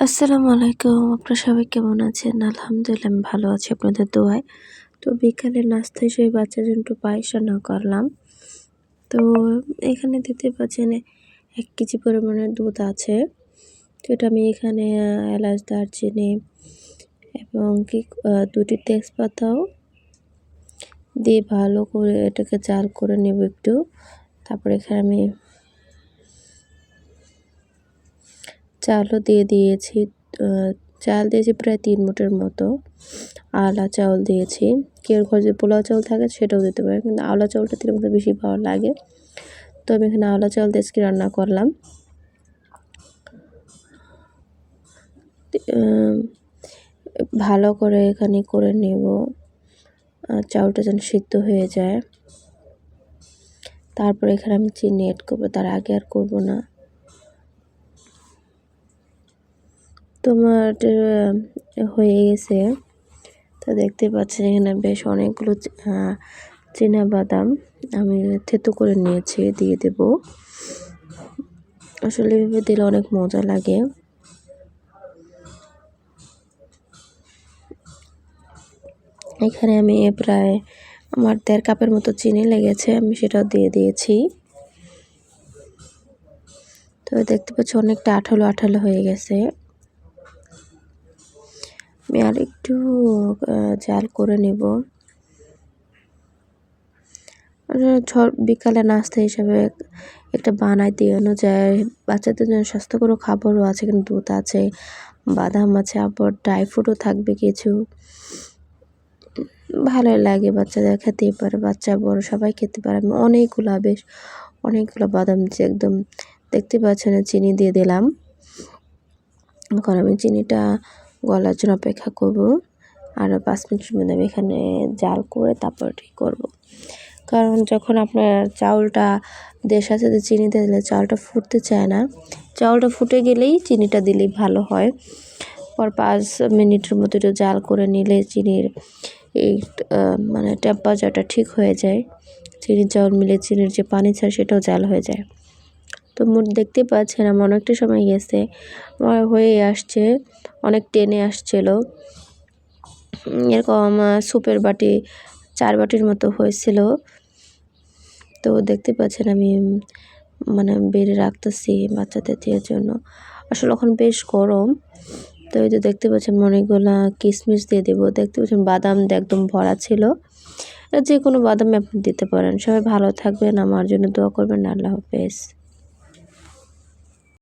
আসসালামু আলাইকুম। আপনারা সবাই কেমন আছেন? আলহামদুলিল্লাহ আমি ভালো আছি আপনাদের দোয়ায়। তো বিকালে নাস্তা হিসেবে বাচ্চার জন্য একটু পায়েস রান্না করলাম। তো এখানে দেখতে পাচ্ছেন ১ কেজি পরিমাণের দুধ আছে। তো এটা আমি এখানে এলাচ, দারচিনি এবং ২টি তেজপাতাও দিয়ে ভালো করে এটাকে জাল করে নেব একটু। তারপরে এখানে আমি চালও দিয়ে দিয়েছি। চাল দিয়েছি প্রায় ৩ মুঠের মতো। আলা চাউল দিয়েছি। কেউ ঘরে যদি পোলাও চাউল থাকে সেটাও দিতে পারে, কিন্তু আলা চাউলটা দিলে আমাদের বেশি ভালো লাগে। তো আমি এখানে আলা চাউল দিয়ে আজকে রান্না করলাম। ভালো করে এখানে করে নেব, চাউলটা যেন সিদ্ধ হয়ে যায়। তারপরে এখানে আমি চিনি অ্যাড করবো, তার আগে আর করব না। তোমার হয়ে গেছে। তো দেখতে পাচ্ছেন এখানে বেশ অনেকগুলো চীনাবাদাম আমি থেতো করে নিয়েছি, দিয়ে দেব। আসলে এভাবে দিলে অনেক মজা লাগে। এখানে আমি প্রায় আমার ১.৫ কাপের মতো চিনি লেগেছে, আমি সেটাও দিয়ে দিয়েছি। তো দেখতে পাচ্ছি অনেকটা আঠালো আঠালো হয়ে গেছে। আমি আর একটু জাল করে নেব। বিকালে নাস্তা হিসাবে একটা বানাই দেওয়ানো যায়। বাচ্চাদের জন্য স্বাস্থ্যকর খাবারও আছে, কিন্তু দুধ আছে, বাদাম আছে, আবার ড্রাই ফ্রুটও থাকবে কিছু। ভালোই লাগে, বাচ্চাদের খেতেই পারে, বাচ্চা বড় সবাই খেতে পারে। আমি অনেকগুলো বাদাম দিচ্ছি, একদম দেখতে পাচ্ছেন চিনি দিয়ে দিলাম। এখন আমি চিনিটা গলার জন্য অপেক্ষা করব। আরও ৫ মিনিটের মধ্যে আমি এখানে জাল করে তারপর ঠিক করব। কারণ যখন আপনার চাউলটা সাথে সাথে চিনি দিয়ে দিলে চাউলটা ফুটতে চায় না। চাউলটা ফুটে গেলেই চিনিটা দিলেই ভালো হয়। পর ৫ মিনিটের মতো একটু জাল করে নিলে চিনির এই মানে টেম্পারেচারটা ঠিক হয়ে যায়। চিনি চাউল মিলে চিনির যে পানি ছাড়ে সেটাও জাল হয়ে যায়। তো দেখতে পাচ্ছেন আমার অনেকটা সময় গেছে, আমার হয়ে আসছে, অনেক টেনে আসছিল। এরকম স্যুপের বাটি ৪ বাটির মতো হয়েছিল। তো দেখতে পাচ্ছেন আমি বেড়ে রাখতেছি বাচ্চাদের দেওয়ার জন্য। আসলে এখন বেশ গরম। তো এই যে দেখতে পাচ্ছেন অনেকগুলা কিশমিশ দিয়ে দেবো। দেখতে পাচ্ছেন বাদাম একদম ভরা ছিল। যে কোনো বাদামই আপনি দিতে পারেন। সবাই ভালো থাকবেন, আমার জন্য দোয়া করবেন। আল্লাহ হাফেজ।